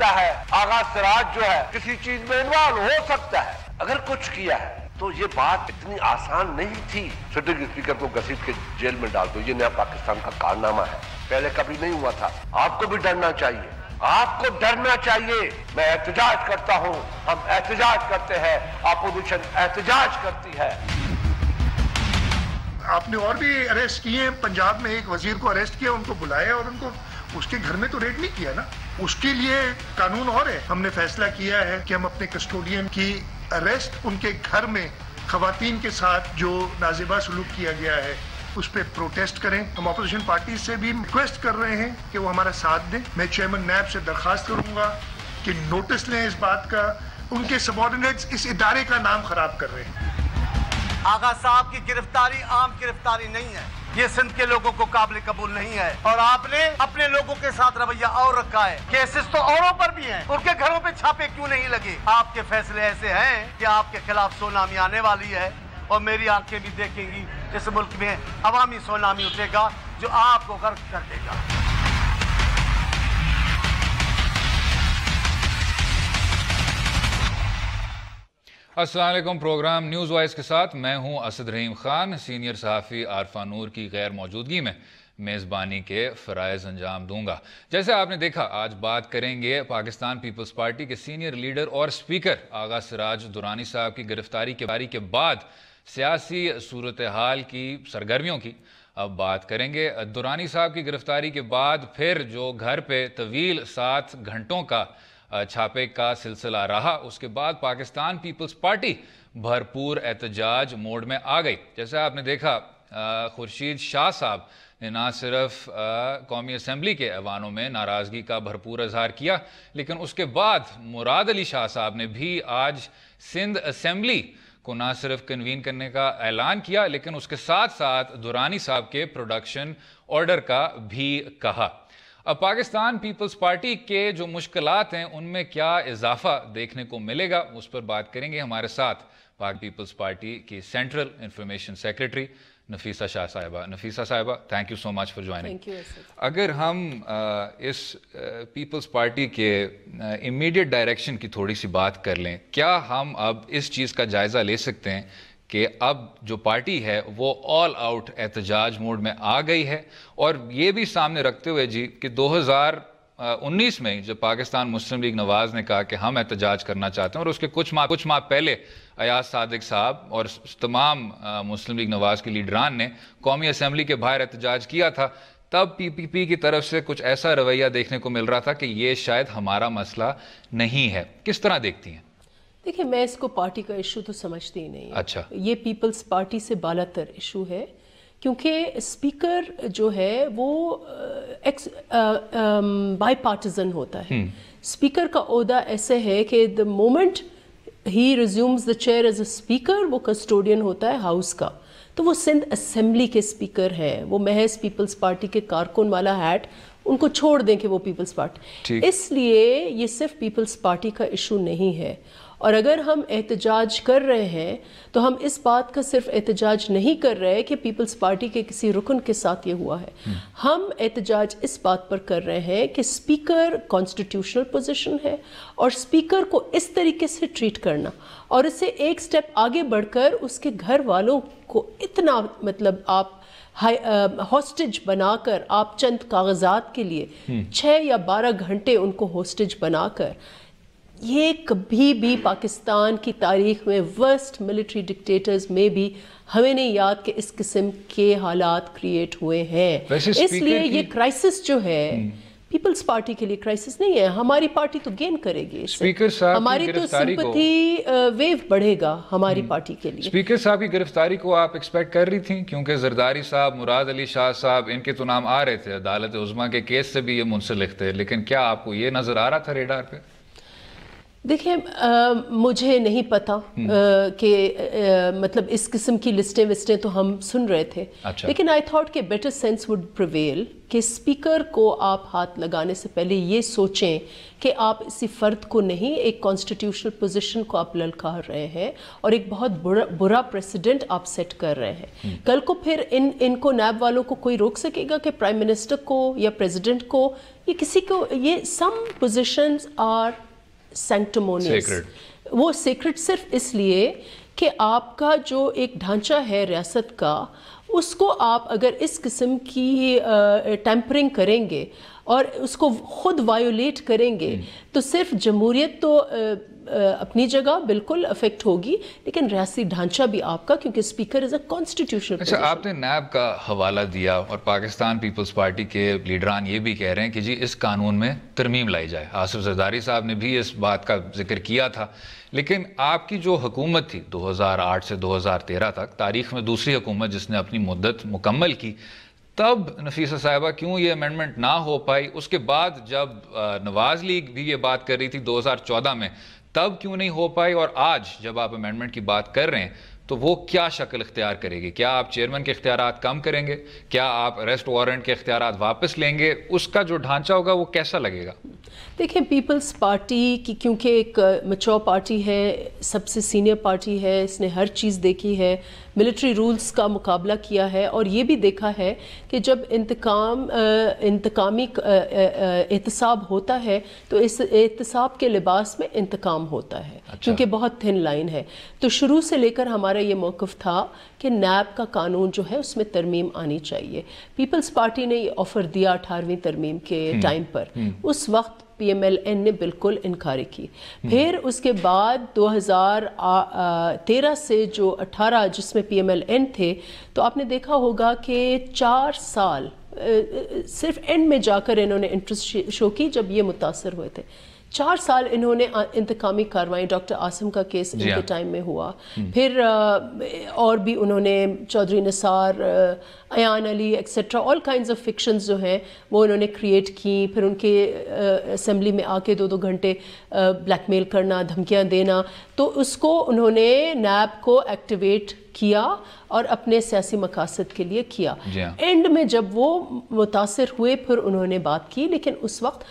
سکتا ہے, آغا سراج جو ہے کسی چیز میں انوالو ہو سکتا ہے, اگر کچھ کیا ہے تو یہ بات اتنی آسان نہیں تھی سٹنگ اسپیکر کو گھسیٹ کے جیل میں ڈال دو. یہ نیا پاکستان کا کارنامہ ہے, پہلے کبھی نہیں ہوا تھا. آپ کو بھی ڈرنا چاہیے, آپ کو ڈرنا چاہیے. میں احتجاج کرتا ہوں, ہم احتجاج کرتے ہیں, اپوزیشن احتجاج کرتی ہے. آپ نے اور بھی اریسٹ کیے ہیں. پنجاب میں ایک وزیر کو اریسٹ کیا, ان کو بلایا اور ان کو اس کے گھر میں تو ریڈ نہیں کیا نا. اس کے لیے قانون اور ہے. ہم نے فیصلہ کیا ہے کہ ہم اپنے کسٹوڈین کی اریسٹ ان کے گھر میں خواتین کے ساتھ جو نازیبہ سلوک کیا گیا ہے اس پہ پروٹیسٹ کریں. ہم اپوزیشن پارٹی سے بھی ریکویسٹ کر رہے ہیں کہ وہ ہمارا ساتھ دیں. میں چیئرمین نیب سے درخواست کروں گا کہ نوٹس لیں اس بات کا. ان کے سبارڈینیٹس اس ادارے کا نام خراب کر رہے ہیں. آغا صاحب کی گرفتاری عام گرفتاری نہیں ہے, یہ سندھ کے لوگوں کو قابل قبول نہیں ہے, اور آپ نے اپنے لوگوں کے ساتھ رویہ اور رکھا ہے. کیسز تو اوروں پر بھی ہیں, ان کے گھروں پہ چھاپے کیوں نہیں لگے؟ آپ کے فیصلے ایسے ہیں کہ آپ کے خلاف سونامی آنے والی ہے, اور میری آنکھیں بھی دیکھیں گی اس ملک میں عوامی سونامی اٹھے گا جو آپ کو غرق کر دے گا. السلام علیکم. پروگرام نیوز وائز کے ساتھ میں ہوں اسد رحیم خان. سینئر صحافی عارفہ نور کی غیر موجودگی میں میزبانی کے فرائض انجام دوں گا. جیسے آپ نے دیکھا, آج بات کریں گے پاکستان پیپلز پارٹی کے سینئر لیڈر اور سپیکر آغا سراج درانی صاحب کی گرفتاری کے بعد سیاسی صورتحال کی سرگرمیوں کی. اب بات کریں گے درانی صاحب کی گرفتاری کے بعد پھر جو گھر پہ طویل 7 گھنٹوں کا چھاپے کا سلسلہ رہا, اس کے بعد پاکستان پیپلز پارٹی بھرپور احتجاج موڈ میں آ گئی. جیسے آپ نے دیکھا, خورشید شاہ صاحب نے نہ صرف قومی اسمبلی کے ایوانوں میں ناراضگی کا بھرپور اظہار کیا, لیکن اس کے بعد مراد علی شاہ صاحب نے بھی آج سندھ اسمبلی کو نہ صرف کنوین کرنے کا اعلان کیا, لیکن اس کے ساتھ ساتھ درانی صاحب کے پروڈکشن آرڈر کا بھی کہا. اب پاکستان پیپلز پارٹی کے جو مشکلات ہیں ان میں کیا اضافہ دیکھنے کو ملے گا, اس پر بات کریں گے. ہمارے ساتھ پاک پیپلز پارٹی کی سینٹرل انفارمیشن سیکریٹری نفیسہ شاہ صاحبہ. نفیسہ صاحبہ, thank you so much for joining. اگر ہم اس پیپلز پارٹی کے امیڈیٹ ڈائریکشن کی تھوڑی سی بات کر لیں, کیا ہم اب اس چیز کا جائزہ لے سکتے ہیں کہ اب جو پارٹی ہے وہ آل آؤٹ احتجاج موڈ میں آ گئی ہے, اور یہ بھی سامنے رکھتے ہوئے جی کہ 2019 میں جب پاکستان مسلم لیگ نواز نے کہا کہ ہم احتجاج کرنا چاہتے ہیں, اور اس کے کچھ ماہ پہلے ایاز صادق صاحب اور تمام مسلم لیگ نواز کے لیڈران نے قومی اسمبلی کے باہر احتجاج کیا تھا, تب پی پی پی کی طرف سے کچھ ایسا رویہ دیکھنے کو مل رہا تھا کہ یہ شاید ہمارا مسئلہ نہیں ہے. کس طرح دیکھتی ہیں؟ دیکھیں, میں اس کو پارٹی کا ایشو تو سمجھتی ہی نہیں. اچھا, یہ پیپلز پارٹی سے بالا تر ایشو ہے, کیونکہ اسپیکر جو ہے وہ بائی پارٹیزن ہوتا ہے. اسپیکر کا عہدہ ایسے ہے کہ the moment he resumes the chair as a speaker, وہ کسٹوڈین ہوتا ہے ہاؤس کا. تو وہ سندھ اسمبلی کے اسپیکر ہیں, وہ محض پیپلز پارٹی کے کارکن والا ہیٹ ان کو چھوڑ دیں کہ وہ پیپلز پارٹی. اس لیے یہ صرف پیپلز پارٹی کا ایشو نہیں ہے. اور اگر ہم احتجاج کر رہے ہیں تو ہم اس بات کا صرف احتجاج نہیں کر رہے کہ پیپلز پارٹی کے کسی رکن کے ساتھ یہ ہوا ہے. ہم احتجاج اس بات پر کر رہے ہیں کہ اسپیکر کانسٹیٹیوشنل پوزیشن ہے, اور اسپیکر کو اس طریقے سے ٹریٹ کرنا اور اس سے ایک سٹیپ آگے بڑھ کر اس کے گھر والوں کو اتنا مطلب آپ ہاسٹیج بنا کر, آپ چند کاغذات کے لیے 6 یا 12 گھنٹے ان کو ہاسٹیج بنا کر, یہ کبھی بھی پاکستان کی تاریخ میں ورسٹ ملٹری ڈکٹیٹرز میں بھی ہمیں نہیں یاد کہ اس قسم کے حالات کریٹ ہوئے ہیں. اس لیے یہ کرائسس جو ہے پیپلز پارٹی کے لیے کرائسس نہیں ہے. ہماری پارٹی تو گین کرے گی, ہماری تو سمپتھی ویو بڑھے گا ہماری پارٹی کے لیے. اسپیکر صاحب کی گرفتاری کو آپ ایکسپیکٹ کر رہی تھیں؟ کیونکہ زرداری صاحب, مراد علی شاہ صاحب, ان کے تو نام آ رہے تھے, عدالت عظمیٰ کے کیس سے بھی یہ منسلک تھے, لیکن کیا آپ کو یہ نظر آ رہا تھا ریڈار پہ؟ دیکھیں مجھے نہیں پتا کہ مطلب اس قسم کی لسٹیں تو ہم سن رہے تھے, لیکن آئی تھاٹ کہ بیٹر سینس وڈ پریویل کہ اسپیکر کو آپ ہاتھ لگانے سے پہلے یہ سوچیں کہ آپ اسی فرد کو نہیں, ایک کانسٹیٹیوشنل پوزیشن کو آپ للکار رہے ہیں اور ایک بہت برا پریسیڈنٹ آپ سیٹ کر رہے ہیں. کل کو پھر ان کو نیب والوں کو کوئی روک سکے گا کہ پرائم منسٹر کو یا پریزیڈنٹ کو یا کسی کو, یہ سم پوزیشنز آر سینکٹمونیس, وہ سیکرٹ صرف اس لیے کہ آپ کا جو ایک ڈھانچہ ہے ریاست کا, اس کو آپ اگر اس قسم کی ٹیمپرنگ کریں گے اور اس کو خود وائیولیٹ کریں گے تو صرف جمہوریت تو اپنی جگہ بالکل افیکٹ ہوگی, لیکن ریاستی ڈھانچہ بھی آپ کا, کیونکہ اسپیکر از اے کانسٹیٹیوشنل. اچھا, آپ نے نیب کا حوالہ دیا اور پاکستان پیپلز پارٹی کے لیڈران یہ بھی کہہ رہے ہیں کہ جی اس قانون میں ترمیم لائی جائے. آصف زرداری صاحب نے بھی اس بات کا ذکر کیا تھا, لیکن آپ کی جو حکومت تھی 2008 سے 2013 تک, تاریخ میں دوسری حکومت جس نے اپنی مدت مکمل کی, تب نفیسہ صاحبہ کیوں یہ امینڈمنٹ نہ ہو پائی؟ اس کے بعد جب نواز لیگ بھی یہ بات کر رہی تھی 2014 میں, تب کیوں نہیں ہو پائی؟ اور آج جب آپ امینڈمنٹ کی بات کر رہے ہیں تو وہ کیا شکل اختیار کرے گی؟ کیا آپ چیئرمین کے اختیارات کم کریں گے؟ کیا آپ اریسٹ وارنٹ کے اختیارات واپس لیں گے؟ اس کا جو ڈھانچہ ہوگا وہ کیسا لگے گا؟ دیکھیں, پیپلز پارٹی کی کیونکہ ایک میچور پارٹی ہے, سب سے سینئر پارٹی ہے, اس نے ہر چیز دیکھی ہے, ملٹری رولز کا مقابلہ کیا ہے, اور یہ بھی دیکھا ہے کہ جب انتقامی احتساب ہوتا ہے تو اس احتساب کے لباس میں انتقام ہوتا ہے, کیونکہ بہت تھن لائن ہے. تو شروع سے لے کر ہمارا یہ موقف تھا کہ نیب کا قانون جو ہے اس میں ترمیم آنی چاہیے. پیپلز پارٹی نے یہ آفر دیا 18ویں ترمیم کے ٹائم پر, اس وقت پی ایم ایل این نے بالکل انکار کی. پھر اس کے بعد 2013 سے جو 18 جس میں پی ایم ایل این تھے, تو آپ نے دیکھا ہوگا کہ 4 سال صرف اینڈ میں جا کر انہوں نے انٹرسٹ شو کی جب یہ متاثر ہوئے تھے. 4 سال انہوں نے انتقامی کارروائی, ڈاکٹر عاصم کا کیس ان کے ٹائم میں ہوا, پھر اور بھی انہوں نے چودھری نثار, ایان علی ایکسیٹرا, آل کائنڈز آف فکشنز جو ہیں وہ انہوں نے کریٹ کی. پھر ان کے اسمبلی میں آ کے 2 گھنٹے بلیک میل کرنا, دھمکیاں دینا, تو اس کو انہوں نے نیب کو ایکٹیویٹ کیا اور اپنے سیاسی مقاصد کے لیے کیا. اینڈ میں جب وہ متاثر ہوئے پھر انہوں نے بات کی, لیکن اس وقت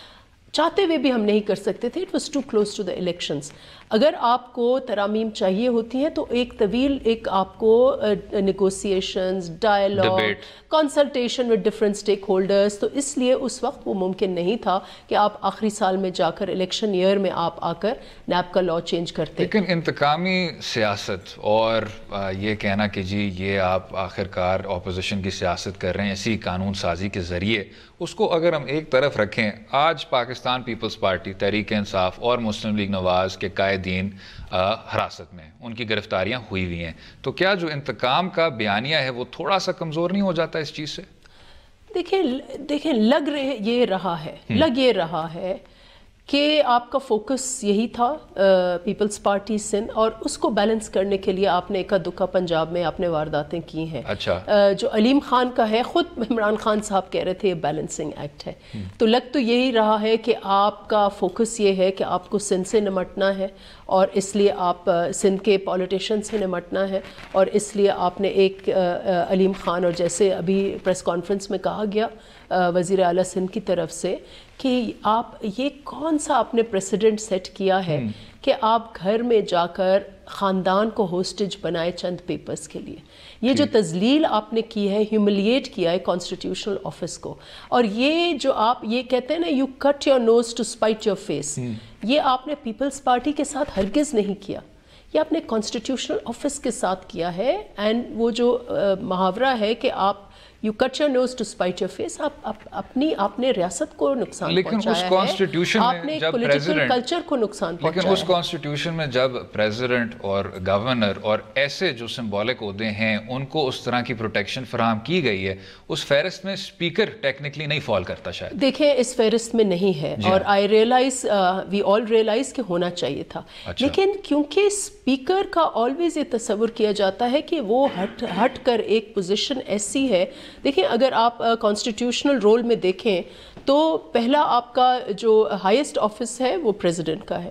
چاہتے ہوئے بھی ہم نہیں کر سکتے تھے. It was too close to the elections. اگر آپ کو ترامیم چاہیے ہوتی ہیں تو ایک طویل ایک آپ کو negotiations, dialogue, consultation with different stake holders, تو اس لیے اس وقت وہ ممکن نہیں تھا کہ آپ آخری سال میں جا کر الیکشن ایئر میں آپ آ کر نیب کا لا چینج کرتے. لیکن انتقامی سیاست اور یہ کہنا کہ جی یہ آپ آخرکار اپوزیشن کی سیاست کر رہے ہیں اسی قانون سازی کے ذریعے, اس کو اگر ہم ایک طرف رکھیں, آج پاکستان پیپلز پارٹی, تحریک انصاف اور مسلم لیگ نواز کے قائدین حراست میں, ان کی گرفتاریاں ہوئی ہوئی ہیں, تو کیا جو انتقام کا بیانیہ ہے وہ تھوڑا سا کمزور نہیں ہو جاتا اس چیز سے؟ دیکھیں لگ یہ رہا ہے کہ آپ کا فوکس یہی تھا پیپلز پارٹی سندھ, اور اس کو بیلنس کرنے کے لیے آپ نے اکا دکا پنجاب میں آپ نے وارداتیں کی ہیں. جو علیم خان کا ہے, خود عمران خان صاحب کہہ رہے تھے یہ بیلنسنگ ایکٹ ہے. تو لگ تو یہی رہا ہے کہ آپ کا فوکس یہ ہے کہ آپ کو سندھ سے نمٹنا ہے, اور اس لیے آپ سندھ کے پولیٹیشین سے نمٹنا ہے, اور اس لیے آپ نے ایک علیم خان, اور جیسے ابھی پریس کانفرنس میں کہا گیا وزیر اعلیٰ سندھ کی طرف سے کہ آپ یہ کون سا آپ نے پریسیڈنٹ سیٹ کیا ہے کہ آپ گھر میں جا کر خاندان کو ہوسٹیج بنائے چند پیپرز کے لیے. یہ جو تذلیل آپ نے کی ہے, ہیوملیٹ کیا ہے کانسٹیٹیوشنل آفس کو, اور یہ جو آپ یہ کہتے ہیں نا you cut your nose to spite your face, یہ آپ نے پیپلز پارٹی کے ساتھ ہرگز نہیں کیا, یہ آپ نے کانسٹیٹیوشنل آفس کے ساتھ کیا ہے. اینڈ وہ جو محاورہ ہے کہ آپ you cut your nose to spite your face, آپ نے ریاست کو نقصان پہنچایا ہے, آپ نے پولیٹیکل کلچر کو نقصان پہنچایا ہے. لیکن اس کانسٹیٹیوشن میں جب پریزیڈنٹ اور گورنر اور ایسے جو سمبولک عہدے ہیں ان کو اس طرح کی پروٹیکشن فراہم کی گئی ہے, اس فہرست میں اسپیکر ٹیکنیکلی نہیں فال کرتا شاید. دیکھیں اس فہرست میں نہیں ہے, اور آئی ریئلائز, وی آل ریئلائز کہ ہونا چاہیے تھا. لیکن کیونکہ اسپیکر کا آلویز یہ تصور کیا جاتا ہے کہ وہ ہٹ کر ایک پوزیشن ایسی ہے. دیکھیں اگر آپ کانسٹیٹیوشنل رول میں دیکھیں تو پہلا آپ کا جو ہائیسٹ آفس ہے وہ پریزیڈنٹ کا ہے,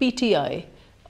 PTI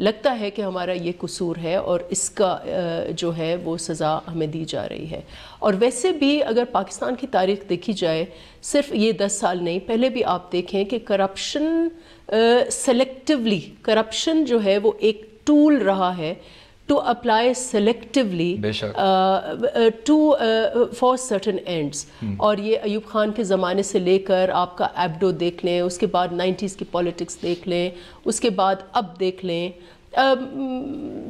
لگتا ہے کہ ہمارا یہ قصور ہے اور اس کا جو ہے وہ سزا ہمیں دی جا رہی ہے. اور ویسے بھی اگر پاکستان کی تاریخ دیکھی جائے, صرف یہ 10 سال نہیں, پہلے بھی آپ دیکھیں کہ کرپشن سلیکٹیولی, کرپشن جو ہے وہ ایک ٹول رہا ہے to apply selectively for certain ends. اور یہ ایوب خان کے زمانے سے لے کر آپ کا ایبڈو دیکھ لیں, اس کے بعد 90s کی پولیٹکس دیکھ لیں, اس کے بعد اب دیکھ لیں,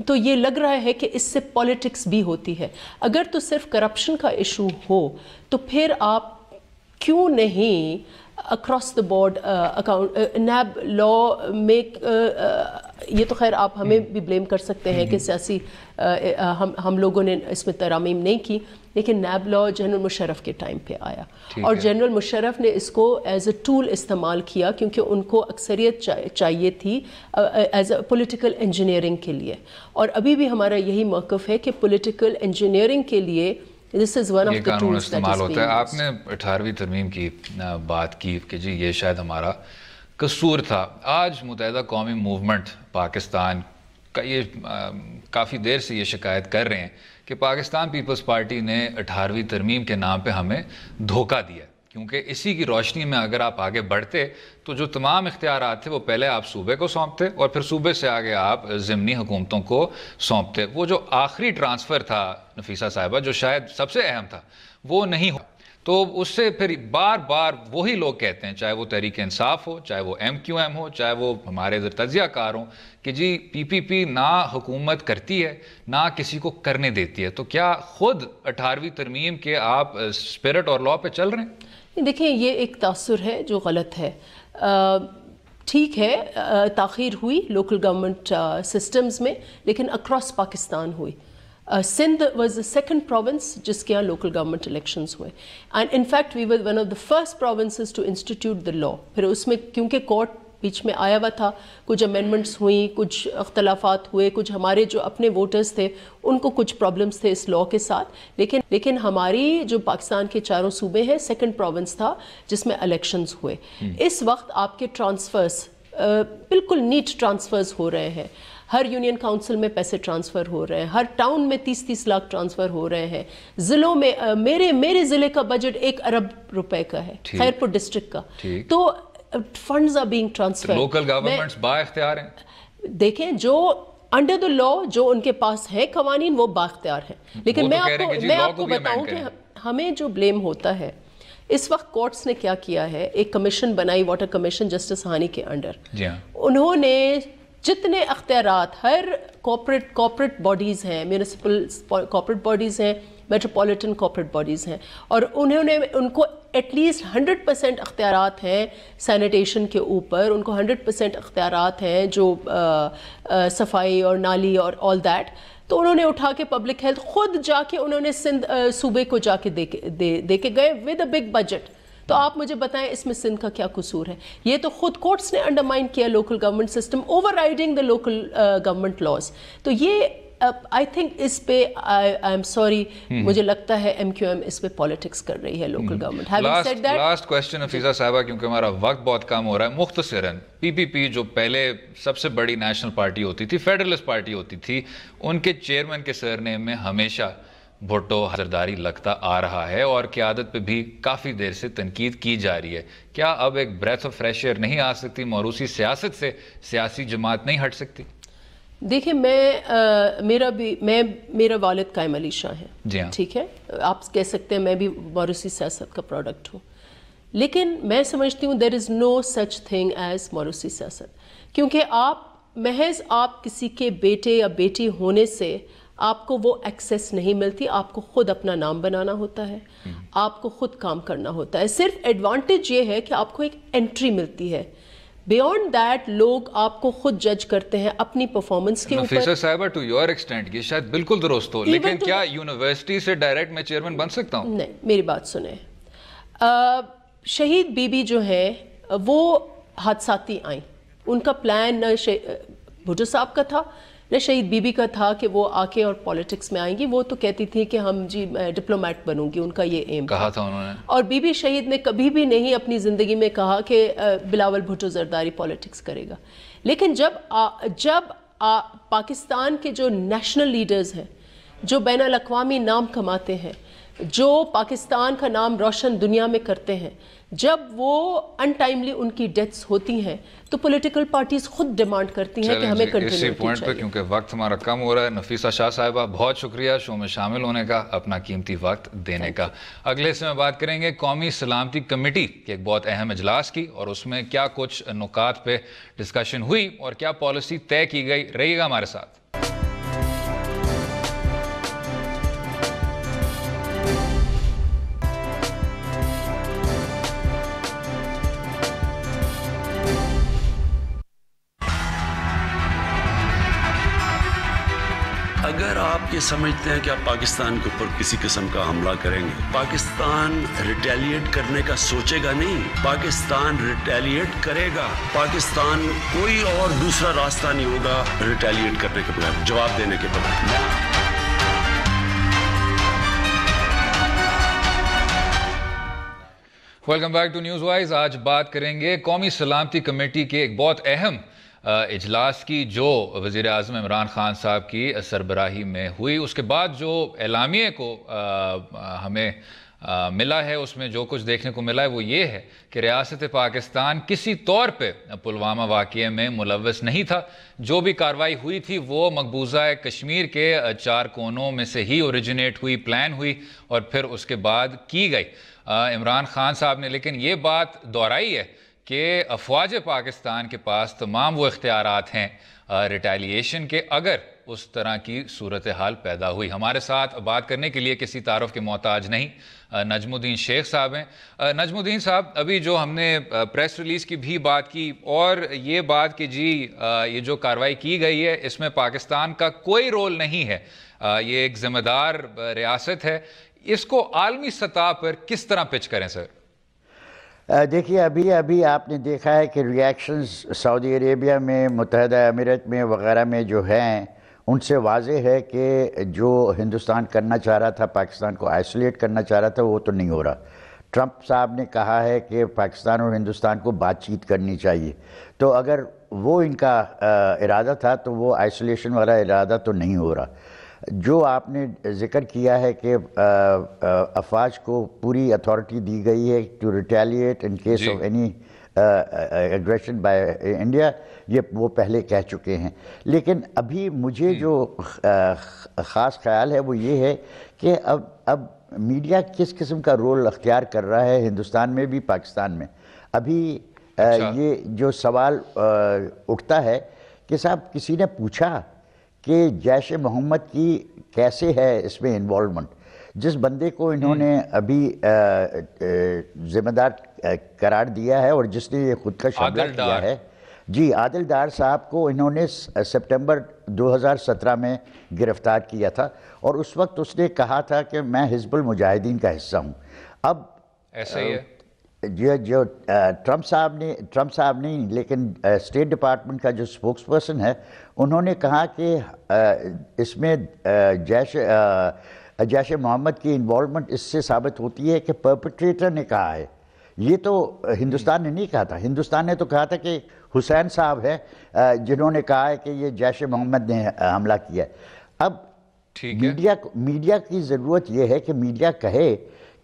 تو یہ لگ رہا ہے کہ اس سے پولیٹکس بھی ہوتی ہے. اگر تو صرف کرپشن کا ایشو ہو تو پھر آپ کیوں نہیں اکراس دا بورڈ نیب لا میں, یہ تو خیر آپ ہمیں بھی بلیم کر سکتے ہیں کہ سیاسی ہم لوگوں نے اس میں ترامیم نہیں کی, لیکن نیب لا جنرل مشرف کے ٹائم پہ آیا اور جنرل مشرف نے اس کو ایز اے ٹول استعمال کیا کیونکہ ان کو اکثریت چاہیے تھی ایز اے پولیٹیکل انجینئرنگ کے لیے. اور ابھی بھی ہمارا یہی موقف ہے کہ پولیٹیکل انجینئرنگ کے لیے This is one of the قانون tools that استعمال is ہوتا ہے. being آپ نے 18ویں ترمیم کی بات کی کہ جی یہ شاید ہمارا قصور تھا. آج متحدہ قومی موومنٹ پاکستان کا یہ کافی دیر سے یہ شکایت کر رہے ہیں کہ پاکستان پیپلز پارٹی نے 18ویں ترمیم کے نام پہ ہمیں دھوکہ دیا, کیونکہ اسی کی روشنی میں اگر آپ آگے بڑھتے تو جو تمام اختیارات تھے وہ پہلے آپ صوبے کو سونپتے اور پھر صوبے سے آگے آپ ضمنی حکومتوں کو سونپتے. وہ جو آخری ٹرانسفر تھا نفیسہ صاحبہ, جو شاید سب سے اہم تھا, وہ نہیں ہو, تو اس سے پھر بار بار وہی لوگ کہتے ہیں, چاہے وہ تحریک انصاف ہو, چاہے وہ MQM ہو, چاہے وہ ہمارے ادھر تجزیہ کار ہوں, کہ جی PPP نہ حکومت کرتی ہے نہ کسی کو کرنے دیتی ہے. تو کیا خود 18ویں ترمیم کے آپ اسپرٹ اور لا پہ چل رہے ہیں؟ دیکھیں یہ ایک تاثر ہے جو غلط ہے. ٹھیک ہے تاخیر ہوئی لوکل گورنمنٹ سسٹمز میں, لیکن اکراس پاکستان ہوئی. Sindh was the second province جس کے یہاں لوکل گورنمنٹ الیکشنز ہوئے, and in fact we were one of the first provinces to institute the law. پھر اس میں کیونکہ کورٹ بیچ میں آیا ہوا تھا, کچھ امینڈمنٹس ہوئیں, کچھ اختلافات ہوئے, کچھ ہمارے جو اپنے ووٹرز تھے ان کو کچھ پرابلمس تھے اس لا کے ساتھ, لیکن ہماری جو پاکستان کے چاروں صوبے ہیں سیکنڈ پروونس تھا جس میں الیکشنز ہوئے. اس وقت آپ کے ٹرانسفرز بالکل نیٹ ٹرانسفرز ہو رہے ہیں, ہر یونین کاؤنسل میں پیسے ٹرانسفر ہو رہے ہیں, ہر ٹاؤن میں 30-30 لاکھ ٹرانسفر ہو رہے ہیں, ضلعوں میں میرے ضلع کا بجٹ 1 ارب روپے کا ہے, خیرپور ڈسٹرکٹ کا, تو funds are being transferred. Local governments با اختیار ہیں. دیکھیں جو انڈر دا لا جو ان کے پاس ہے قوانین وہ با اختیار ہیں, لیکن میں آپ کو بتاؤں کہ ہمیں جو بلیم ہوتا ہے اس وقت کورٹس نے کیا کیا ہے, ایک کمیشن بنائی واٹر کمیشن جسٹس ہانی کے انڈر. انہوں نے جتنے اختیارات ہر کارپوریٹ باڈیز ہیں, میونسپل کارپوریٹ باڈیز ہیں, میٹروپولیٹن کارپوریٹ باڈیز ہیں, اور انہوں نے ان کو ایٹ لیسٹ 100% اختیارات ہیں سینیٹیشن کے اوپر, ان کو 100% اختیارات ہیں جو صفائی اور نالی اور آل دیٹ. تو انہوں نے اٹھا کے پبلک ہیلتھ خود جا کے انہوں نے سندھ صوبے کو جا کے دے کے گئے ود اے بگ بجٹ. تو آپ مجھے بتائیں اس میں سندھ کا کیا قصور ہے؟ یہ تو خود کورٹس نے انڈرمائن کیا local government system, over riding the local government laws. تو یہ آئی تھنک اس پہ آئی ایم سوری, مجھے لگتا ہے MQM اس پہ پالیٹکس کر رہی ہے لوکل گورنمنٹ. لاسٹ کوسچن حفیظہ صاحبہ, کیونکہ ہمارا وقت بہت کم ہو رہا ہے, مختصراً PPP جو پہلے سب سے بڑی نیشنل پارٹی ہوتی تھی, فیڈرلسٹ پارٹی ہوتی تھی, ان کے چیئرمین کے سرنیم میں ہمیشہ بھٹو زرداری لگتا آ رہا ہے اور قیادت پہ بھی کافی دیر سے تنقید کی جا رہی ہے. کیا اب ایک بریتھ آف فریش ایئر نہیں آ سکتی؟ موروثی سیاست سے سیاسی جماعت نہیں ہٹ سکتی؟ دیکھیں میرا والد قائم علی شاہ ہیں, ٹھیک ہے, آپ کہہ سکتے ہیں میں بھی موروثی سیاست کا پروڈکٹ ہوں, لیکن میں سمجھتی ہوں دیر از نو سچ تھنگ ایز موروثی سیاست. کیونکہ محض آپ کسی کے بیٹے یا بیٹی ہونے سے آپ کو وہ ایکسیس نہیں ملتی, آپ کو خود اپنا نام بنانا ہوتا ہے, آپ کو خود کام کرنا ہوتا ہے. صرف ایڈوانٹیج یہ ہے کہ آپ کو ایک انٹری ملتی ہے, بیونڈ دیٹ لوگ آپ کو خود جج کرتے ہیں اپنی پرفارمنس کے اوپر. نفیسہ صاحبہ ٹو یور ایکسٹینٹ یہ شاید بالکل درست ہو, لیکن کیا یونیورسٹی سے ڈائریکٹ میں چیئرمین بن سکتا ہوں؟ نہیں, میری بات سنیں. شہید بی بی جو ہیں وہ حادثاتی آئیں, ان کا پلان نہ بھٹو صاحب کا تھا نہ شہید بی بی کا تھا کہ وہ آ کے اور پالیٹکس میں آئیں گی. وہ تو کہتی تھی کہ ہم جی ڈپلومیٹ بنوں گی, ان کا یہ ایم کہا تھا انہوں نے. اور بی بی شہید نے کبھی بھی نہیں اپنی زندگی میں کہا کہ بلاول بھٹو زرداری پالیٹکس کرے گا. لیکن جب پاکستان کے جو نیشنل لیڈرز ہیں، جو بین الاقوامی نام کماتے ہیں، جو پاکستان کا نام روشن دنیا میں کرتے ہیں، جب وہ ان ٹائملی ان کی ڈیتھس ہوتی ہیں تو پولیٹیکل پارٹیز خود ڈیمانڈ کرتی ہیں کہ ہمیں کنٹینیوٹی اسی پوائنٹ پہ، کیونکہ وقت ہمارا کم ہو رہا ہے، نفیسہ شاہ صاحبہ بہت شکریہ شو میں شامل ہونے کا، اپنا قیمتی وقت دینے کا۔ اگلے حصے میں بات کریں گے قومی سلامتی کمیٹی کے ایک بہت اہم اجلاس کی، اور اس میں کیا کچھ نکات پہ ڈسکشن ہوئی اور کیا پالیسی طے کی گئی۔ رہیے گا ہمارے ساتھ۔ اگر آپ یہ سمجھتے ہیں کہ آپ پاکستان کے اوپر کسی قسم کا حملہ کریں گے، پاکستان ریٹیلیٹ کرنے کا سوچے گا نہیں، پاکستان ریٹیلیٹ کرے گا۔ پاکستان کوئی اور دوسرا راستہ نہیں ہوگا ریٹیلیٹ کرنے کے بغیر، جواب دینے کے بغیر۔ Welcome back to News Wise. آج بات کریں گے قومی سلامتی کمیٹی کے ایک بہت اہم اجلاس کی، جو وزیر اعظم عمران خان صاحب کی سربراہی میں ہوئی۔ اس کے بعد جو اعلامیے کو ہمیں ملا ہے، اس میں جو کچھ دیکھنے کو ملا ہے وہ یہ ہے کہ ریاست پاکستان کسی طور پہ پلوامہ واقعے میں ملوث نہیں تھا۔ جو بھی کارروائی ہوئی تھی وہ مقبوضہ کشمیر کے 4 کونوں میں سے ہی اوریجنیٹ ہوئی، پلان ہوئی اور پھر اس کے بعد کی گئی۔ عمران خان صاحب نے لیکن یہ بات دہرائی ہے کہ افواج پاکستان کے پاس تمام وہ اختیارات ہیں ریٹیلیشن کے، اگر اس طرح کی صورتحال پیدا ہوئی۔ ہمارے ساتھ بات کرنے کے لیے کسی تعارف کے محتاج نہیں نجم الدین شیخ صاحب ہیں۔ نجم الدین صاحب، ابھی جو ہم نے پریس ریلیز کی بھی بات کی اور یہ بات کہ جی یہ جو کارروائی کی گئی ہے اس میں پاکستان کا کوئی رول نہیں ہے، یہ ایک ذمہ دار ریاست ہے، اس کو عالمی سطح پر کس طرح پچ کریں سر؟ دیکھیے، ابھی آپ نے دیکھا ہے کہ ریاکشنز سعودی عربیہ میں، متحدہ امارات میں وغیرہ میں جو ہیں، ان سے واضح ہے کہ جو ہندوستان کرنا چاہ رہا تھا، پاکستان کو آئسولیٹ کرنا چاہ رہا تھا، وہ تو نہیں ہو رہا۔ ٹرمپ صاحب نے کہا ہے کہ پاکستان اور ہندوستان کو بات چیت کرنی چاہیے، تو اگر وہ ان کا ارادہ تھا تو وہ آئسولیشن والا ارادہ تو نہیں ہو رہا۔ جو آپ نے ذکر کیا ہے کہ افواج کو پوری اتھارٹی دی گئی ہے to retaliate in case of any aggression by India, یہ وہ پہلے کہہ چکے ہیں۔ لیکن ابھی مجھے جو خاص خیال ہے وہ یہ ہے کہ اب میڈیا کس قسم کا رول اختیار کر رہا ہے ہندوستان میں بھی، پاکستان میں۔ ابھی یہ جو سوال اٹھتا ہے کہ صاحب کسی نے پوچھا کہ جیش محمد کی کیسے ہے اس میں انوالومنٹ، جس بندے کو انہوں نے ابھی ذمہ دار قرار دیا ہے اور جس نے یہ خود کا حملہ کیا ہے، جی عادل ڈار صاحب کو انہوں نے سپٹمبر 2017 میں گرفتار کیا تھا، اور اس وقت اس نے کہا تھا کہ میں حزب المجاہدین کا حصہ ہوں۔ اب ایسا ہی ہے جو ٹرمپ صاحب نہیں لیکن اسٹیٹ ڈپارٹمنٹ کا جو سپوکس پرسن ہے، انہوں نے کہا کہ اس میں جیش محمد کی انوالومنٹ اس سے ثابت ہوتی ہے کہ پرپیٹریٹر نے کہا ہے۔ یہ تو ہندوستان نے نہیں کہا تھا، ہندوستان نے تو کہا تھا کہ حسین صاحب ہے جنہوں نے کہا ہے کہ یہ جیش محمد نے حملہ کیا ہے۔ اب میڈیا کی ضرورت یہ ہے کہ میڈیا کہے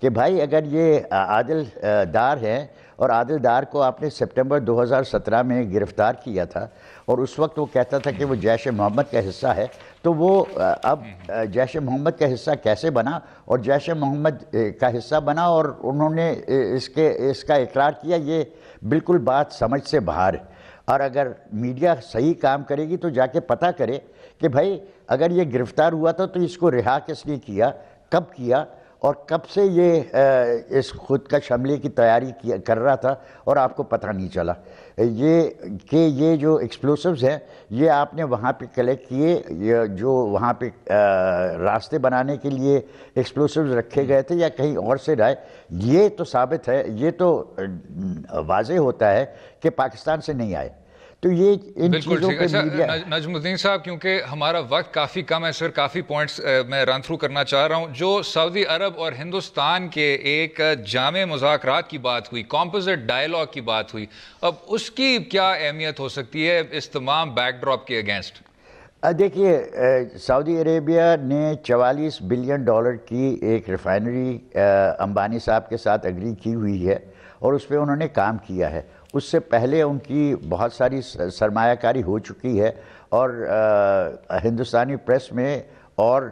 کہ بھائی اگر یہ عادل ڈار ہیں اور عادل ڈار کو آپ نے سپٹمبر 2017 میں گرفتار کیا تھا اور اس وقت وہ کہتا تھا کہ وہ جیش محمد کا حصہ ہے، تو وہ اب جیش محمد کا حصہ کیسے بنا؟ اور جیش محمد کا حصہ بنا اور انہوں نے اس کا اقرار کیا، یہ بالکل بات سمجھ سے باہر ہے۔ اور اگر میڈیا صحیح کام کرے گی تو جا کے پتہ کرے کہ بھائی اگر یہ گرفتار ہوا تھا تو اس کو رہا کس نے کیا، کب کیا، اور کب سے یہ اس خودکش حملے کی تیاری کر رہا تھا اور آپ کو پتہ نہیں چلا۔ یہ جو ایکسپلوسیوز ہیں یہ آپ نے وہاں پہ کلیکٹ کیے، جو وہاں پہ راستے بنانے کے لیے ایکسپلوسیوز رکھے گئے تھے یا کہیں اور سے رائے، یہ تو ثابت ہے، یہ تو واضح ہوتا ہے کہ پاکستان سے نہیں آئے۔ تو یہ ان چیزوں پہ میڈیا نجم الدین صاحب، کیونکہ ہمارا وقت کافی کم ہے سر، کافی پوائنٹس میں رن تھرو کرنا چاہ رہا ہوں۔ جو سعودی عرب اور ہندوستان کے ایک جامع مذاکرات کی بات ہوئی، کمپوزٹ ڈائیلاگ کی بات ہوئی، اب اس کی کیا اہمیت ہو سکتی ہے اس تمام بیک ڈراپ کے اگینسٹ؟ دیکھیے سعودی عربیہ نے 44 بلین ڈالر کی ایک ریفائنری امبانی صاحب کے ساتھ اگری کی ہوئی ہے اور اس پہ انہوں نے کام کیا ہے. اس سے پہلے ان کی بہت ساری سرمایہ کاری ہو چکی ہے اور ہندوستانی پریس میں اور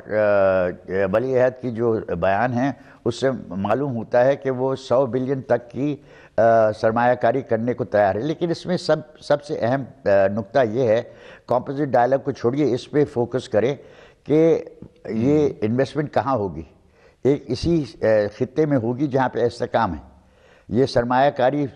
ولی عہد کی جو بیان ہیں اس سے معلوم ہوتا ہے کہ وہ 100 بلین تک کی سرمایہ کاری کرنے کو تیار ہے. لیکن اس میں سب سے اہم نقطہ یہ ہے, کمپوزٹ ڈائلاگ کو چھوڑیے, اس پہ فوکس کریں کہ یہ انویسٹمنٹ کہاں ہوگی. ایک اسی خطے میں ہوگی جہاں پہ استحکام ہے. یہ سرمایہ کاری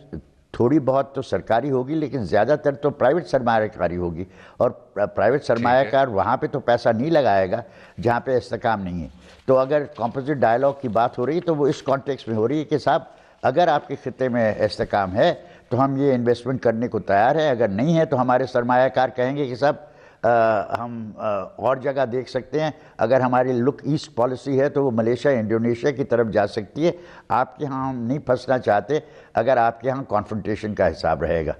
تھوڑی بہت تو سرکاری ہوگی لیکن زیادہ تر تو پرائیویٹ سرمایہ کاری ہوگی, اور پرائیویٹ سرمایہ کار وہاں پہ تو پیسہ نہیں لگائے گا جہاں پہ استحکام نہیں ہے. تو اگر کمپوزٹ ڈائلاگ کی بات ہو رہی ہے تو وہ اس کانٹیکس میں ہو رہی ہے کہ صاحب اگر آپ کے خطے میں استحکام ہے تو ہم یہ انویسٹمنٹ کرنے کو تیار ہیں, اگر نہیں ہے تو ہمارے سرمایہ کار کہیں گے کہ صاحب ہم اور جگہ دیکھ سکتے ہیں. اگر ہماری لک ایسٹ پالیسی ہے تو وہ ملیشیا انڈونیشیا کی طرف جا سکتی ہے. آپ کے ہاں ہم نہیں پھنسنا چاہتے اگر آپ کے ہاں کانفرنٹیشن کا حساب رہے گا.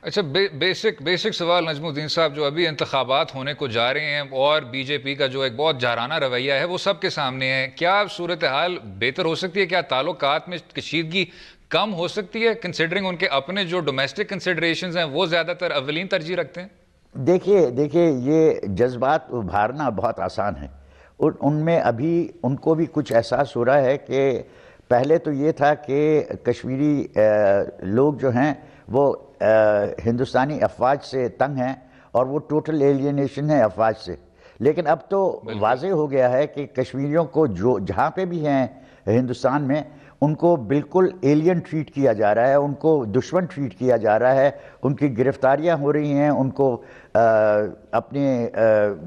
اچھا, بیسک سوال نجم الدین صاحب, جو ابھی انتخابات ہونے کو جا رہے ہیں اور بی جے پی کا جو ایک بہت جارحانہ رویہ ہے وہ سب کے سامنے ہے, کیا صورتحال بہتر ہو سکتی ہے؟ کیا تعلقات میں کشیدگی کم ہو سکتی ہے کنسیڈرنگ ان کے اپنے جو ڈومیسٹک کنسیڈریشنز ہیں وہ زیادہ تر اولین ترجیح رکھتے ہیں؟ دیکھیے یہ جذبات ابھارنا بہت آسان ہے. ان میں ابھی ان کو بھی کچھ احساس ہو رہا ہے کہ پہلے تو یہ تھا کہ کشمیری لوگ جو ہیں وہ ہندوستانی افواج سے تنگ ہیں اور وہ ٹوٹل ایلینیشن ہے افواج سے. لیکن اب تو واضح ہو گیا ہے کہ کشمیریوں کو جو جہاں پہ بھی ہیں ہندوستان میں ان کو بالکل ایلین ٹریٹ کیا جا رہا ہے, ان کو دشمن ٹریٹ کیا جا رہا ہے. ان کی گرفتاریاں ہو رہی ہیں, ان کو اپنے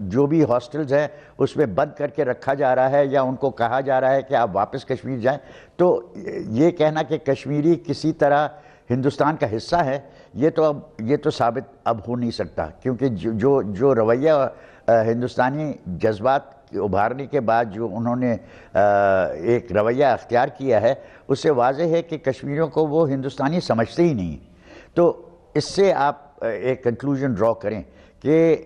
جو بھی ہاسٹلز ہیں اس میں بند کر کے رکھا جا رہا ہے یا ان کو کہا جا رہا ہے کہ آپ واپس کشمیر جائیں. تو یہ کہنا کہ کشمیری کسی طرح ہندوستان کا حصہ ہے یہ تو ثابت اب ہو نہیں سکتا, کیونکہ جو رویہ ہندوستانی جذبات ابھارنے کے بعد جو انہوں نے ایک رویہ اختیار کیا ہے اس سے واضح ہے کہ کشمیریوں کو وہ ہندوستانی سمجھتے ہی نہیں. تو اس سے آپ ایک کنکلوژن ڈرا کریں کہ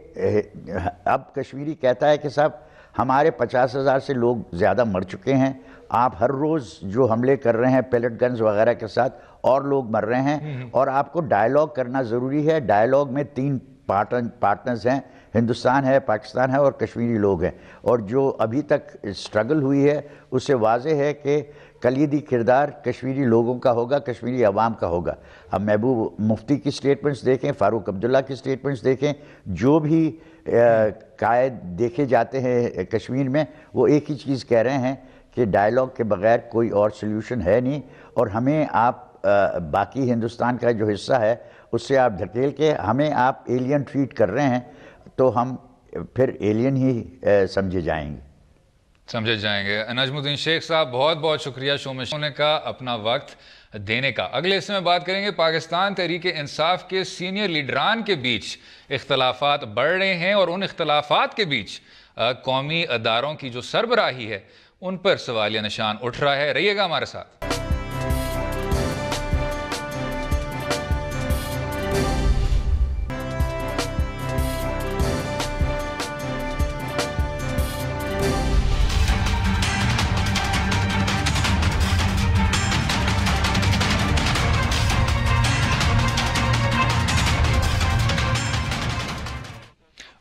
اب کشمیری کہتا ہے کہ صاحب ہمارے 50,000 سے لوگ زیادہ مر چکے ہیں, آپ ہر روز جو حملے کر رہے ہیں پیلٹ گنز وغیرہ کے ساتھ اور لوگ مر رہے ہیں, اور آپ کو ڈائیلاگ کرنا ضروری ہے. ڈائیلاگ میں 3 پارٹنرز ہیں, ہندوستان ہے, پاکستان ہے اور کشمیری لوگ ہیں, اور جو ابھی تک سٹرگل ہوئی ہے اس سے واضح ہے کہ کلیدی کردار کشمیری لوگوں کا ہوگا, کشمیری عوام کا ہوگا. ہم محبوب مفتی کی سٹیٹمنٹس دیکھیں, فاروق عبداللہ کی سٹیٹمنٹس دیکھیں, جو بھی قائد دیکھے جاتے ہیں کشمیر میں وہ ایک ہی چیز کہہ رہے ہیں کہ ڈائیلاگ کے بغیر کوئی اور سلیوشن ہے نہیں, اور ہمیں آپ باقی ہندوستان کا جو حصہ ہے اس سے آپ دھکیل کے ہمیں آپ ایلین ٹریٹ کر رہے ہیں تو ہم پھر ایلین ہی سمجھے جائیں گے. نجم الدین شیخ صاحب بہت بہت شکریہ شو میں ہونے کا, اپنا وقت دینے کا. اگلے حصے میں بات کریں گے پاکستان تحریک انصاف کے سینئر لیڈران کے بیچ اختلافات بڑھ رہے ہیں اور ان اختلافات کے بیچ قومی اداروں کی جو سربراہی ہے ان پر سوالیہ نشان اٹھ رہا ہے. رہیے گا ہمارے ساتھ.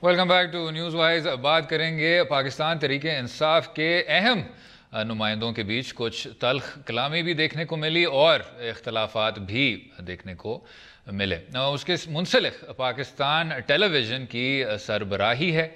Welcome back to News Wise. بات کریں گے پاکستان تحریک انصاف کے اہم نمائندوں کے بیچ کچھ تلخ کلامی بھی دیکھنے کو ملی اور اختلافات بھی دیکھنے کو ملے. اس کے منسلک پاکستان ٹیلی ویژن کی سربراہی ہے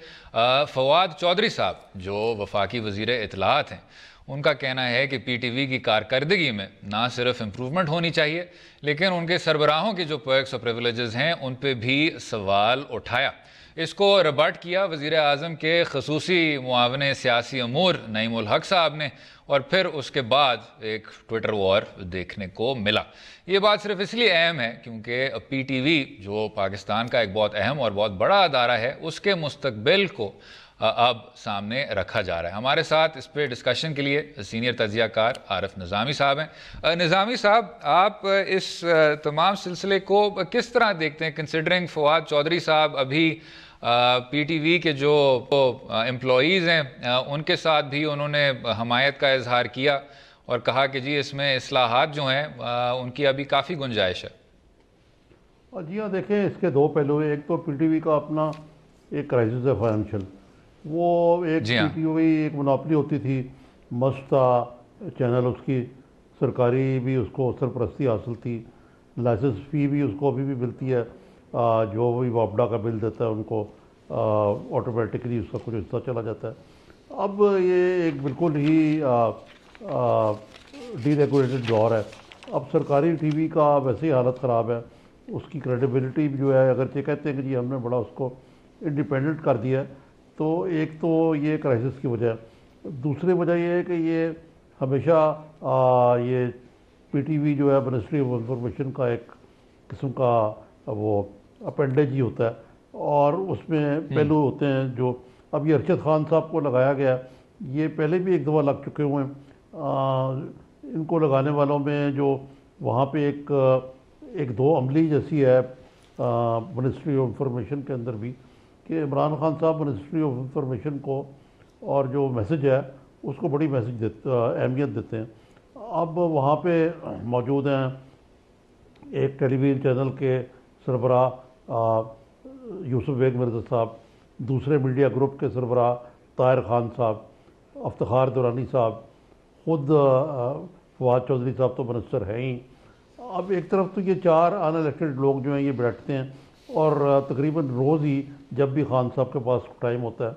فواد چودھری صاحب جو وفاقی وزیر اطلاعات ہیں. ان کا کہنا ہے کہ پی ٹی وی کی کارکردگی میں نہ صرف امپروومنٹ ہونی چاہیے لیکن ان کے سربراہوں کی جو پرکس اور پریولیجز ہیں ان پہ بھی سوال اٹھایا. اس کو ریبٹ کیا وزیر اعظم کے خصوصی معاون سیاسی امور نعیم الحق صاحب نے, اور پھر اس کے بعد ایک ٹویٹر وار دیکھنے کو ملا. یہ بات صرف اس لیے اہم ہے کیونکہ پی ٹی وی جو پاکستان کا ایک بہت اہم اور بہت بڑا ادارہ ہے اس کے مستقبل کو اب سامنے رکھا جا رہا ہے. ہمارے ساتھ اس پہ ڈسکشن کے لیے سینئر تجزیہ کار عارف نظامی صاحب ہیں. نظامی صاحب, آپ اس تمام سلسلے کو کس طرح دیکھتے ہیں کنسیڈرنگ فواد چودھری صاحب ابھی پی ٹی وی کے جو امپلائیز ہیں ان کے ساتھ بھی انہوں نے حمایت کا اظہار کیا اور کہا کہ جی اس میں اصلاحات جو ہیں ان کی ابھی کافی گنجائش ہے. جی ہاں دیکھیں اس کے دو پہلو ہیں. ایک تو پی ٹی وی کا اپنا ایک کرائسس ہے فائنینشیل. وہ ایک پی ٹی وی ایک مناپلی ہوتی تھی, مست تھا چینل, اس کی سرکاری بھی اس کو سرپرستی حاصل تھی, لائسنس فی بھی اس کو ابھی بھی ملتی ہے, جو بھی واپڈا کا بل دیتا ہے ان کو آٹومیٹکلی اس کا کچھ حصہ چلا جاتا ہے. اب یہ ایک بالکل ہی ڈی ریگولیٹڈ دور ہے. اب سرکاری ٹی وی کا ویسے ہی حالت خراب ہے, اس کی کریڈیبلٹی جو ہے, اگرچہ کہتے ہیں کہ جی ہم نے بڑا اس کو انڈیپینڈنٹ کر دیا ہے, تو ایک تو یہ کرائسس کی وجہ ہے. دوسری وجہ یہ ہے کہ یہ ہمیشہ یہ پی ٹی وی جو ہے منسٹری آف انفارمیشن کا ایک قسم کا وہ اپینڈیج ہی ہوتا ہے, اور اس میں پہلو ہوتے ہیں جو اب یہ ارشد خان صاحب کو لگایا گیا. یہ پہلے بھی ایک دفعہ لگ چکے ہوئے ہیں. ان کو لگانے والوں میں جو وہاں پہ ایک دو عملی جیسی ہے منسٹری آف انفارمیشن کے اندر بھی, کہ عمران خان صاحب منسٹری آف انفارمیشن کو اور جو میسج ہے اس کو بڑی اہمیت دیتے ہیں. اب وہاں پہ موجود ہیں ایک ٹیلی ویژن چینل کے سربراہ یوسف بیگ مرزا صاحب, دوسرے میڈیا گروپ کے سربراہ طاہر خان صاحب, افتخار دورانی صاحب, خود فواد چودھری صاحب تو منسٹر ہیں ہی. اب ایک طرف تو یہ چار ان الیکٹڈ لوگ جو ہیں یہ بیٹھتے ہیں, اور تقریباً روز ہی جب بھی خان صاحب کے پاس ٹائم ہوتا ہے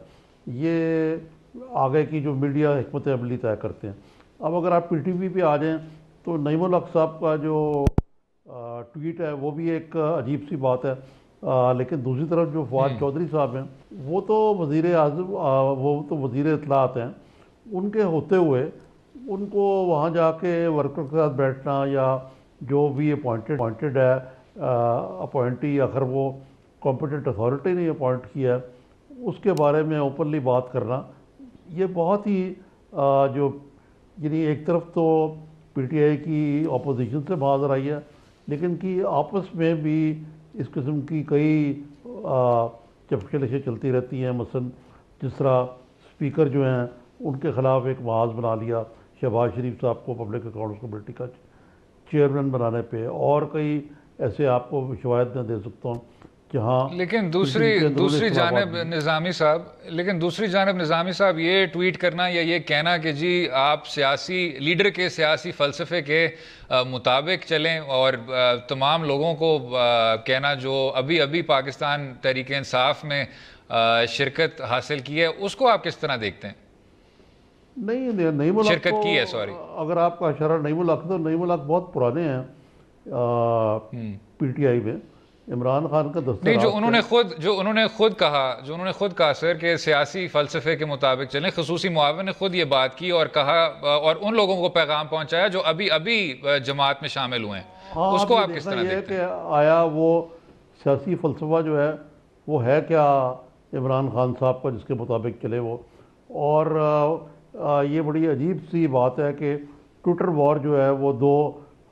یہ آگے کی جو میڈیا حکمت عملی طے کرتے ہیں. اب اگر آپ پی ٹی وی پہ آ جائیں تو نعیم الحق صاحب کا جو ٹویٹ ہے وہ بھی ایک عجیب سی بات ہے, لیکن دوسری طرف جو فواد چودھری صاحب ہیں وہ تو وزیر اعظم, وہ تو وزیر اطلاعات ہیں, ان کے ہوتے ہوئے ان کو وہاں جا کے ورکر کے ساتھ بیٹھنا یا جو بھی اپوائنٹڈ ہے اپوائنٹی, آخر وہ کمپیٹنٹ اتھارٹی نے اپوائنٹ کیا ہے, اس کے بارے میں اوپنلی بات کرنا, یہ بہت ہی جو یعنی ایک طرف تو پی ٹی آئی کی اپوزیشن سے بازر آئی ہے, لیکن کہ آپس میں بھی اس قسم کی کئی چپکلشیں چلتی رہتی ہیں. مثلا جس طرح اسپیکر جو ہیں ان کے خلاف ایک محاذ بنا لیا شہباز شریف صاحب کو پبلک اکاؤنٹس کمیٹی کا چیئرمین بنانے پہ, اور کئی ایسے آپ کو شواہد میں دے سکتا ہوں جہاں. لیکن دوسری جانب نظامی صاحب یہ ٹویٹ کرنا یا یہ کہنا کہ جی آپ سیاسی لیڈر کے سیاسی فلسفے کے مطابق چلیں, اور تمام لوگوں کو کہنا جو ابھی پاکستان تحریک انصاف میں شرکت حاصل کی ہے, اس کو آپ کس طرح دیکھتے ہیں؟ نعیم الحق اگر آپ کا اشارہ نعیم الحق, تو نعیم الحق بہت پرانے ہیں پی ٹی آئی میں. عمران خان کا دستور نہیں, جو انہوں نے خود کہا سر کہ سیاسی فلسفے کے مطابق چلیں. خصوصی معاون نے خود یہ بات کی اور کہا, اور ان لوگوں کو پیغام پہنچایا جو ابھی جماعت میں شامل ہوئے ہیں. اس کو آپ کس طرح دیکھتے ہیں؟ آیا وہ سیاسی فلسفہ جو ہے وہ ہے کیا عمران خان صاحب کا جس کے مطابق چلے وہ؟ اور یہ بڑی عجیب سی بات ہے کہ ٹویٹر وار جو ہے وہ دو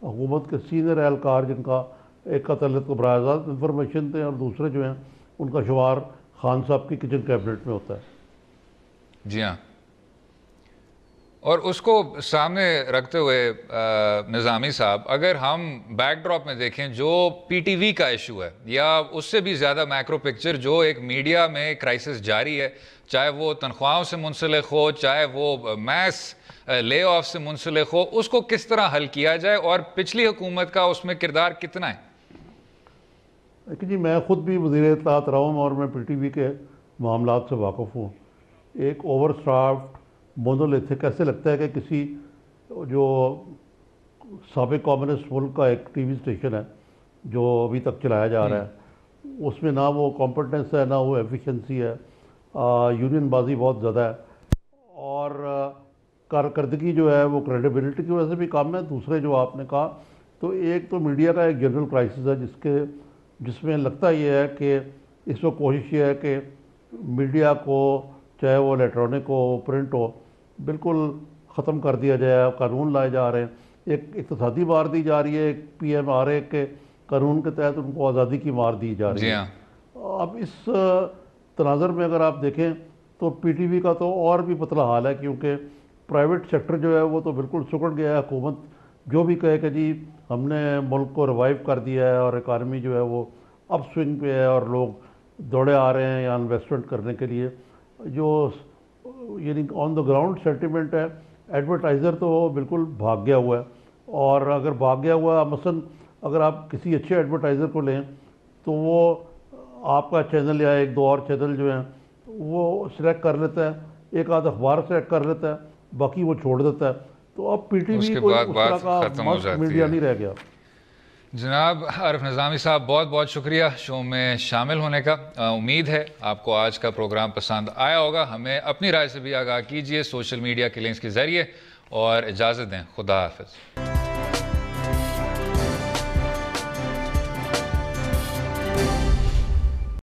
حکومت کے سینئر اہلکار, جن کا ایک کا تعلق براہ راست انفارمیشن تھے اور دوسرے جو ہیں ان کا شمار خان صاحب کی کچن کیبنٹ میں ہوتا ہے. جی ہاں, اور اس کو سامنے رکھتے ہوئے نظامی صاحب, اگر ہم بیک ڈراپ میں دیکھیں جو پی ٹی وی کا ایشو ہے, یا اس سے بھی زیادہ میکرو پکچر جو ایک میڈیا میں کرائسس جاری ہے, چاہے وہ تنخواہوں سے منسلک ہو, چاہے وہ میس لے آف سے منسلک ہو, اس کو کس طرح حل کیا جائے, اور پچھلی حکومت کا اس میں کردار کتنا ہے؟ جی میں خود بھی وزیر اطلاعات رہا ہوں اور میں پی ٹی وی کے معاملات سے واقف ہوں. ایک اوور اسٹافڈ مونولتھک ایسے لگتا ہے کہ کسی جو سابق کمیونسٹ ملک کا ایک ٹی وی اسٹیشن ہے جو ابھی تک چلایا جا رہا ہے, اس میں نہ وہ کمپٹنس ہے نہ وہ ایفیشنسی ہے, یونین بازی بہت زیادہ ہے, اور کارکردگی جو ہے وہ کریڈیبلٹی کی وجہ سے بھی کم ہے. دوسرے جو آپ نے کہا, تو ایک تو میڈیا کا ایک جنرل کرائسس ہے جس میں لگتا یہ ہے کہ اس وقت کوشش یہ ہے کہ میڈیا کو, چاہے وہ الیکٹرانک ہو پرنٹ ہو, بالکل ختم کر دیا جائے. قانون لائے جا رہے ہیں, ایک اقتصادی مار دی جا رہی ہے, ایک پی ایم آر اے کے قانون کے تحت ان کو آزادی کی مار دی جا رہی ہے. اب اس تناظر میں اگر آپ دیکھیں تو پی ٹی وی کا تو اور بھی پتلا حال ہے، کیونکہ پرائیویٹ سیکٹر جو ہے وہ تو بالکل سکڑ گیا ہے. حکومت جو بھی کہے کہ جی ہم نے ملک کو ریوائیو کر دیا ہے اور اکانومی جو ہے وہ اپ سوئنگ پہ ہے اور لوگ دوڑے آ رہے ہیں یا انویسٹمنٹ کرنے کے لیے، جو یعنی آن دا گراؤنڈ سینٹیمنٹ ہے ایڈورٹائزر تو وہ بالکل بھاگ گیا ہوا ہے. اور اگر بھاگ گیا ہوا مثلاً اگر آپ کسی اچھے ایڈورٹائزر کو لیں تو وہ آپ کا چینل یا ایک دو اور چینل جو ہیں وہ سلیکٹ کر لیتا ہے، ایک آدھ اخبار سلیکٹ کر لیتا ہے، باقی وہ چھوڑ دیتا ہے. تو اب پی ٹی وی کوئی اس طرح کا مس میڈیا نہیں رہ گیا. جناب عارف نظامی صاحب بہت بہت شکریہ شو میں شامل ہونے کا. امید ہے آپ کو آج کا پروگرام پسند آیا ہوگا. ہمیں اپنی رائے سے بھی آگاہ کیجیے سوشل میڈیا کے لنکس کے ذریعے، اور اجازت دیں. خدا حافظ.